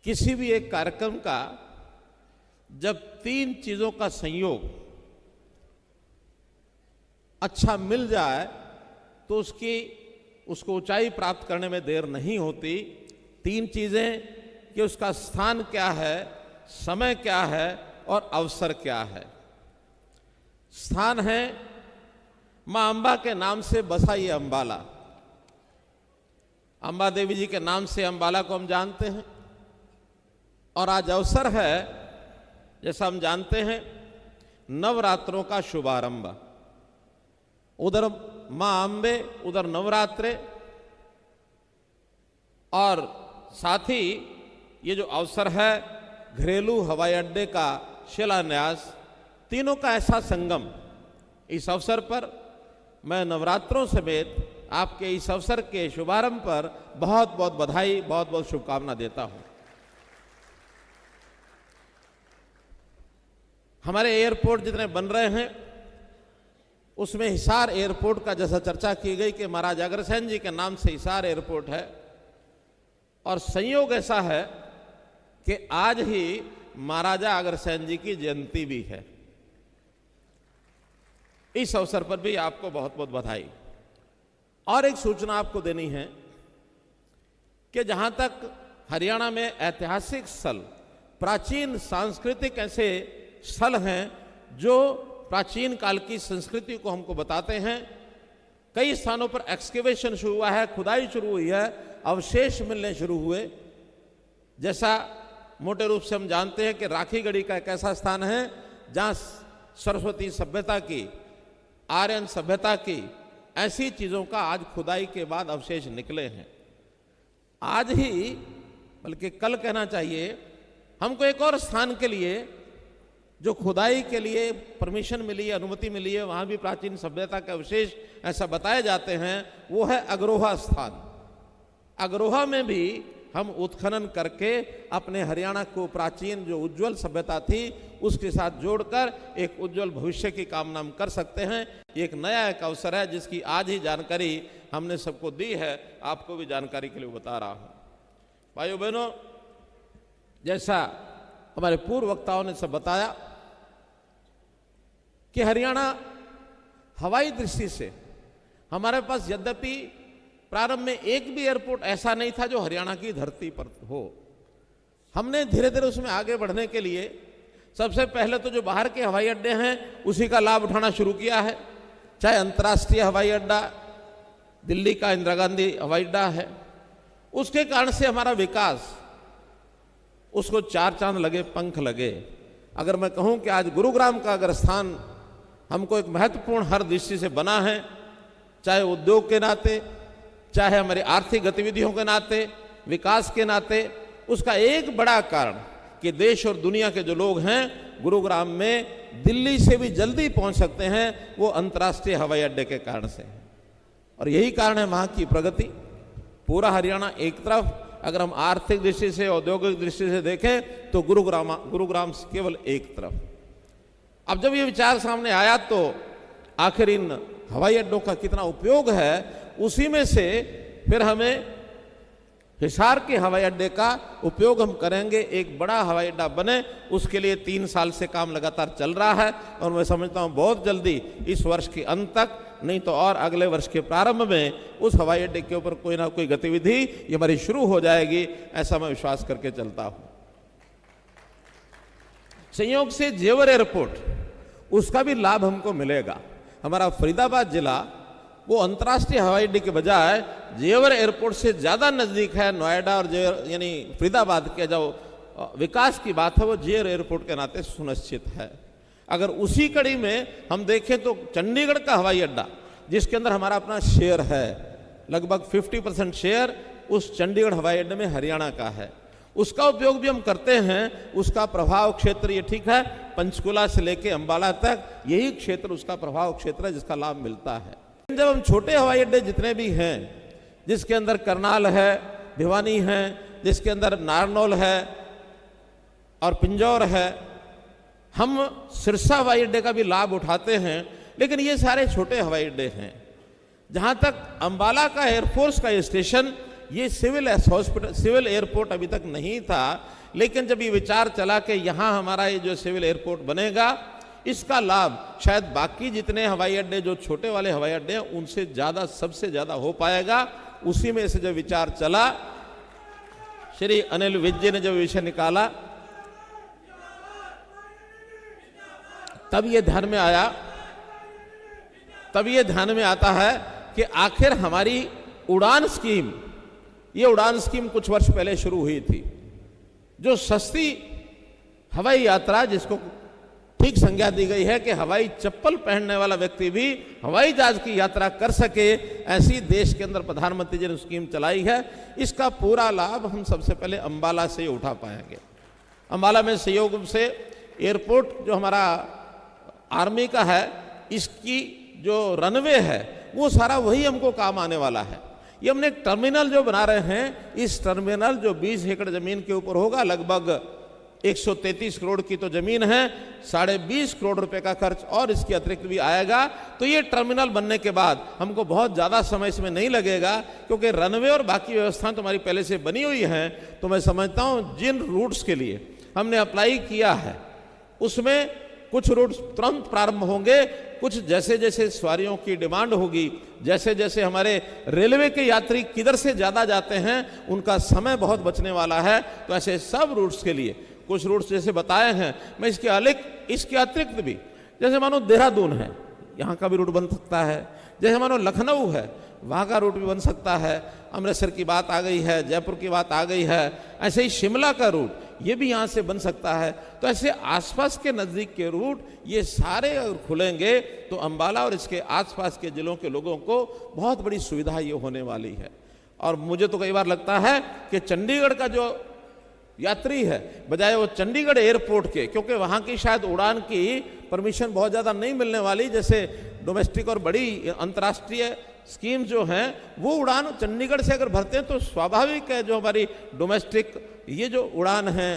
किसी भी एक कार्यक्रम का जब तीन चीजों का संयोग अच्छा मिल जाए तो उसको ऊंचाई प्राप्त करने में देर नहीं होती। तीन चीजें कि उसका स्थान क्या है, समय क्या है और अवसर क्या है। स्थान है मां अंबा के नाम से बसा ये अंबाला। अंबा देवी जी के नाम से अंबाला को हम जानते हैं। और आज अवसर है, जैसा हम जानते हैं, नवरात्रों का शुभारंभ। उधर मां अंबे, उधर नवरात्रे, और साथ ही ये जो अवसर है घरेलू हवाई अड्डे का शिलान्यास, तीनों का ऐसा संगम। इस अवसर पर मैं नवरात्रों समेत आपके इस अवसर के शुभारंभ पर बहुत बहुत बधाई, बहुत बहुत शुभकामना देता हूं। हमारे एयरपोर्ट जितने बन रहे हैं उसमें हिसार एयरपोर्ट का जैसा चर्चा की गई कि महाराज अग्रसेन जी के नाम से हिसार एयरपोर्ट है, और संयोग ऐसा है कि आज ही महाराजा अग्रसेन जी की जयंती भी है। इस अवसर पर भी आपको बहुत बहुत बधाई। और एक सूचना आपको देनी है कि जहां तक हरियाणा में ऐतिहासिक स्थल, प्राचीन सांस्कृतिक ऐसे स्थल हैं जो प्राचीन काल की संस्कृति को हमको बताते हैं, कई स्थानों पर एक्सकेवेशन शुरू हुआ है, खुदाई शुरू हुई है, अवशेष मिलने शुरू हुए। जैसा मोटे रूप से हम जानते हैं कि राखीगढ़ी का एक ऐसा स्थान है जहां सरस्वती सभ्यता की, आर्यन सभ्यता की ऐसी चीजों का आज खुदाई के बाद अवशेष निकले हैं। आज ही, बल्कि कल कहना चाहिए, हमको एक और स्थान के लिए जो खुदाई के लिए परमिशन मिली है, अनुमति मिली है, वहां भी प्राचीन सभ्यता के अवशेष ऐसा बताए जाते हैं, वो है अग्रोहा स्थान। अग्रोहा में भी हम उत्खनन करके अपने हरियाणा को प्राचीन जो उज्जवल सभ्यता थी उसके साथ जोड़कर एक उज्जवल भविष्य की कामना हम कर सकते हैं। ये एक नया एक अवसर है जिसकी आज ही जानकारी हमने सबको दी है, आपको भी जानकारी के लिए बता रहा हूं। भाइयों बहनों, जैसा हमारे पूर्व वक्ताओं ने सब बताया कि हरियाणा हवाई दृष्टि से हमारे पास यद्यपि प्रारंभ में एक भी एयरपोर्ट ऐसा नहीं था जो हरियाणा की धरती पर हो। हमने धीरे धीरे उसमें आगे बढ़ने के लिए सबसे पहले तो जो बाहर के हवाई अड्डे हैं उसी का लाभ उठाना शुरू किया है। चाहे अंतर्राष्ट्रीय हवाई अड्डा दिल्ली का इंदिरा गांधी हवाई अड्डा है, उसके कारण से हमारा विकास, उसको चार चांद लगे, पंख लगे। अगर मैं कहूं कि आज गुरुग्राम का अगर स्थान हमको एक महत्वपूर्ण हर दृष्टि से बना है, चाहे उद्योग के नाते, चाहे हमारी आर्थिक गतिविधियों के नाते, विकास के नाते, उसका एक बड़ा कारण कि देश और दुनिया के जो लोग हैं गुरुग्राम में दिल्ली से भी जल्दी पहुंच सकते हैं, वो अंतर्राष्ट्रीय हवाई अड्डे के कारण से है। और यही कारण है वहां की प्रगति। पूरा हरियाणा एक तरफ, अगर हम आर्थिक दृष्टि से, औद्योगिक दृष्टि से देखें तो गुरुग्राम केवल एक तरफ। अब जब ये विचार सामने आया तो आखिर इन हवाई अड्डों का कितना उपयोग है, उसी में से फिर हमें हिसार के हवाई अड्डे का उपयोग हम करेंगे। एक बड़ा हवाई अड्डा बने, उसके लिए 3 साल से काम लगातार चल रहा है, और मैं समझता हूं बहुत जल्दी इस वर्ष के अंत तक, नहीं तो और अगले वर्ष के प्रारंभ में उस हवाई अड्डे के ऊपर कोई ना कोई गतिविधि ये हमारी शुरू हो जाएगी, ऐसा मैं विश्वास करके चलता हूं। संयोग से जेवर एयरपोर्ट, उसका भी लाभ हमको मिलेगा। हमारा फरीदाबाद जिला वो अंतर्राष्ट्रीय हवाई अड्डे के बजाय जेवर एयरपोर्ट से ज्यादा नजदीक है। नोएडा और जेवर यानी फरीदाबाद के जो विकास की बात है वो जेवर एयरपोर्ट के नाते सुनिश्चित है। अगर उसी कड़ी में हम देखें तो चंडीगढ़ का हवाई अड्डा, जिसके अंदर हमारा अपना शेयर है, लगभग 50% शेयर उस चंडीगढ़ हवाई अड्डे में हरियाणा का है, उसका उपयोग भी हम करते हैं। उसका प्रभाव क्षेत्र ये ठीक है, पंचकुला से लेके अंबाला तक यही क्षेत्र उसका प्रभाव क्षेत्र है जिसका लाभ मिलता है। जब हम छोटे हवाई अड्डे जितने भी हैं, जिसके अंदर करनाल है, भिवानी है, जिसके अंदर नारनौल है और पिंजौर है, हम सिरसा हवाई अड्डे का भी लाभ उठाते हैं। लेकिन ये सारे छोटे हवाई अड्डे हैं। जहां तक अंबाला का एयरफोर्स का स्टेशन, ये सिविल एयरपोर्ट अभी तक नहीं था, लेकिन जब ये विचार चला कि यहाँ हमारा ये जो सिविल एयरपोर्ट बनेगा, इसका लाभ शायद बाकी जितने हवाई अड्डे जो छोटे वाले हवाई अड्डे हैं उनसे ज़्यादा, सबसे ज़्यादा हो पाएगा। उसी में से जब विचार चला, श्री अनिल विज जी ने जब विषय निकाला, तब ये ध्यान में आया, तब ये ध्यान में आता है कि आखिर हमारी उड़ान स्कीम, ये उड़ान स्कीम कुछ वर्ष पहले शुरू हुई थी, जो सस्ती हवाई यात्रा, जिसको ठीक संज्ञा दी गई है कि हवाई चप्पल पहनने वाला व्यक्ति भी हवाई जहाज की यात्रा कर सके, ऐसी देश के अंदर प्रधानमंत्री जी ने स्कीम चलाई है। इसका पूरा लाभ हम सबसे पहले अंबाला से उठा पाएंगे। अंबाला में संयोग से एयरपोर्ट जो हमारा आर्मी का है, इसकी जो रनवे है वो सारा वही हमको काम आने वाला है। ये हमने एक टर्मिनल जो बना रहे हैं, इस टर्मिनल जो 20 एकड़ जमीन के ऊपर होगा, लगभग 133 करोड़ की तो जमीन है, 20.5 करोड़ रुपए का खर्च और इसके अतिरिक्त भी आएगा। तो ये टर्मिनल बनने के बाद हमको बहुत ज़्यादा समय इसमें नहीं लगेगा, क्योंकि रनवे और बाकी व्यवस्थाएं तो हमारी पहले से बनी हुई हैं। तो मैं समझता हूँ जिन रूट्स के लिए हमने अप्लाई किया है उसमें कुछ रूट्स तुरंत प्रारंभ होंगे, कुछ जैसे जैसे सवारियों की डिमांड होगी, जैसे जैसे हमारे रेलवे के यात्री किधर से ज़्यादा जाते हैं उनका समय बहुत बचने वाला है। तो ऐसे सब रूट्स के लिए कुछ रूट्स जैसे बताए हैं, मैं इसके अतिरिक्त भी, जैसे मानो देहरादून है, यहाँ का भी रूट बन सकता है, जैसे मानो लखनऊ है, वहाँ का रूट भी बन सकता है, अमृतसर की बात आ गई है, जयपुर की बात आ गई है, ऐसे ही शिमला का रूट ये भी यहाँ से बन सकता है। तो ऐसे आसपास के नज़दीक के रूट ये सारे अगर खुलेंगे तो अंबाला और इसके आसपास के जिलों के लोगों को बहुत बड़ी सुविधा ये होने वाली है। और मुझे तो कई बार लगता है कि चंडीगढ़ का जो यात्री है, बजाय वो चंडीगढ़ एयरपोर्ट के, क्योंकि वहाँ की शायद उड़ान की परमिशन बहुत ज़्यादा नहीं मिलने वाली, जैसे डोमेस्टिक और बड़ी अंतर्राष्ट्रीय स्कीम जो हैं वो उड़ान चंडीगढ़ से अगर भरते हैं तो स्वाभाविक है जो हमारी डोमेस्टिक ये जो उड़ान है,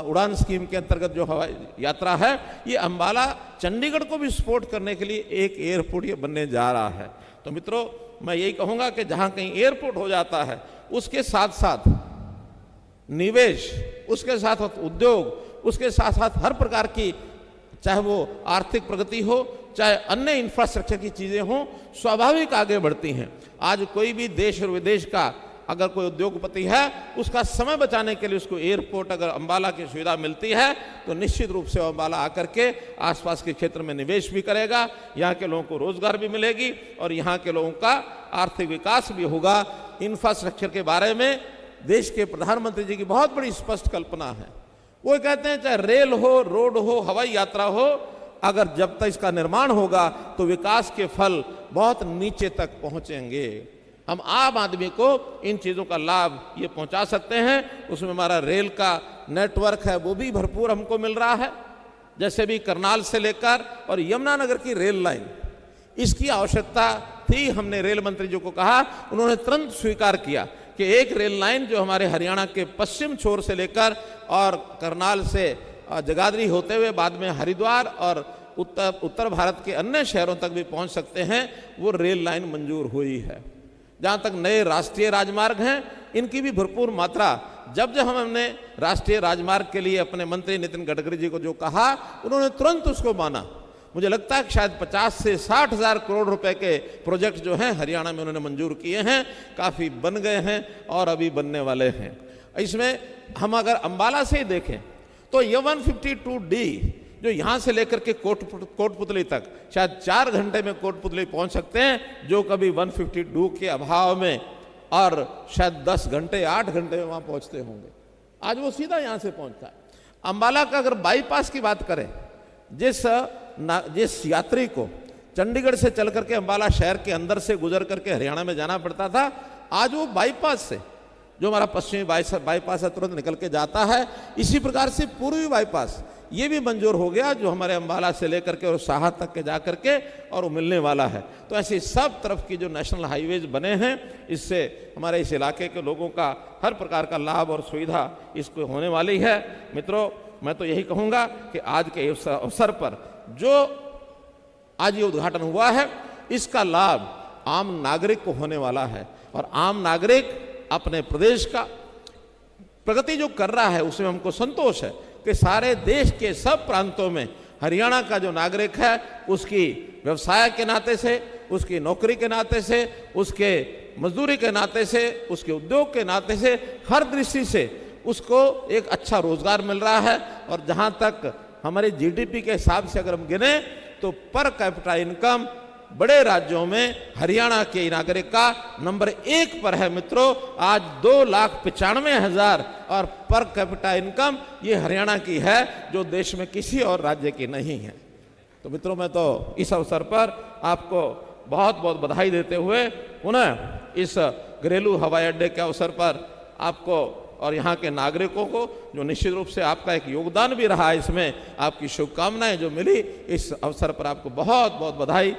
उड़ान स्कीम के अंतर्गत जो हवाई यात्रा है, ये अंबाला चंडीगढ़ को भी सपोर्ट करने के लिए एक एयरपोर्ट ये बनने जा रहा है। तो मित्रों, मैं यही कहूँगा कि जहाँ कहीं एयरपोर्ट हो जाता है उसके साथ साथ निवेश, उसके साथ साथ उद्योग, उसके साथ साथ हर प्रकार की, चाहे वो आर्थिक प्रगति हो, चाहे अन्य इंफ्रास्ट्रक्चर की चीज़ें हों, स्वाभाविक आगे बढ़ती हैं। आज कोई भी देश और विदेश का अगर कोई उद्योगपति है, उसका समय बचाने के लिए उसको एयरपोर्ट अगर अंबाला की सुविधा मिलती है तो निश्चित रूप से अंबाला आकर के आसपास के क्षेत्र में निवेश भी करेगा, यहाँ के लोगों को रोजगार भी मिलेगी और यहाँ के लोगों का आर्थिक विकास भी होगा। इंफ्रास्ट्रक्चर के बारे में देश के प्रधानमंत्री जी की बहुत बड़ी स्पष्ट कल्पना है। वो कहते हैं चाहे रेल हो, रोड हो, हवाई यात्रा हो, अगर जब तक इसका निर्माण होगा तो विकास के फल बहुत नीचे तक पहुंचेंगे। हम आम आदमी को इन चीज़ों का लाभ ये पहुंचा सकते हैं। उसमें हमारा रेल का नेटवर्क है वो भी भरपूर हमको मिल रहा है, जैसे भी करनाल से लेकर और यमुनानगर की रेल लाइन, इसकी आवश्यकता थी। हमने रेल मंत्री जी को कहा, उन्होंने तुरंत स्वीकार किया कि एक रेल लाइन जो हमारे हरियाणा के पश्चिम छोर से लेकर और करनाल से जगाधरी होते हुए बाद में हरिद्वार और उत्तर भारत के अन्य शहरों तक भी पहुंच सकते हैं, वो रेल लाइन मंजूर हुई है। जहाँ तक नए राष्ट्रीय राजमार्ग हैं, इनकी भी भरपूर मात्रा, जब हमने राष्ट्रीय राजमार्ग के लिए अपने मंत्री नितिन गडकरी जी को जो कहा, उन्होंने तुरंत उसको माना। मुझे लगता है कि शायद 50 से 60 हज़ार करोड़ रुपए के प्रोजेक्ट जो हैं हरियाणा में उन्होंने मंजूर किए हैं, काफ़ी बन गए हैं और अभी बनने वाले हैं। इसमें हम अगर अंबाला से ही देखें तो ये 152D जो यहाँ से लेकर के कोटपुतली तक शायद 4 घंटे में कोटपुतली पहुँच सकते हैं, जो कभी 152 के अभाव में और शायद 10 घंटे 8 घंटे में वहाँ पहुँचते होंगे, आज वो सीधा यहाँ से पहुँचता है। अंबाला का अगर बाईपास की बात करें, जिस यात्री को चंडीगढ़ से चल करके अंबाला शहर के अंदर से गुजर करके हरियाणा में जाना पड़ता था, आज वो बाईपास से, जो हमारा पश्चिमी बाईपास है, तुरंत निकल के जाता है। इसी प्रकार से पूर्वी बाईपास ये भी मंजूर हो गया, जो हमारे अंबाला से लेकर के और साहा तक के जा करके और वो मिलने वाला है। तो ऐसे सब तरफ की जो नेशनल हाईवेज बने हैं, इससे हमारे इस इलाके के लोगों का हर प्रकार का लाभ और सुविधा इसको होने वाली है। मित्रों, मैं तो यही कहूँगा कि आज के अवसर पर जो आज ये उद्घाटन हुआ है, इसका लाभ आम नागरिक को होने वाला है और आम नागरिक अपने प्रदेश का प्रगति जो कर रहा है उसमें हमको संतोष है कि सारे देश के सब प्रांतों में हरियाणा का जो नागरिक है उसकी व्यवसाय के नाते से, उसकी नौकरी के नाते से, उसके मजदूरी के नाते से, उसके उद्योग के नाते से, हर दृष्टि से उसको एक अच्छा रोजगार मिल रहा है। और जहां तक हमारे जीडीपी के हिसाब से अगर हम गिने तो पर कैपिटा इनकम बड़े राज्यों में हरियाणा के नागरिक का नंबर 1 पर है मित्रों। आज 2,95,000 और पर कैपिटा इनकम ये हरियाणा की है, जो देश में किसी और राज्य की नहीं है। तो मित्रों, मैं तो इस अवसर पर आपको बहुत बहुत बधाई देते हुए पुनः इस घरेलू हवाई अड्डे के अवसर पर आपको और यहाँ के नागरिकों को, जो निश्चित रूप से आपका एक योगदान भी रहा है इसमें, आपकी शुभकामनाएं जो मिली, इस अवसर पर आपको बहुत बहुत बधाई।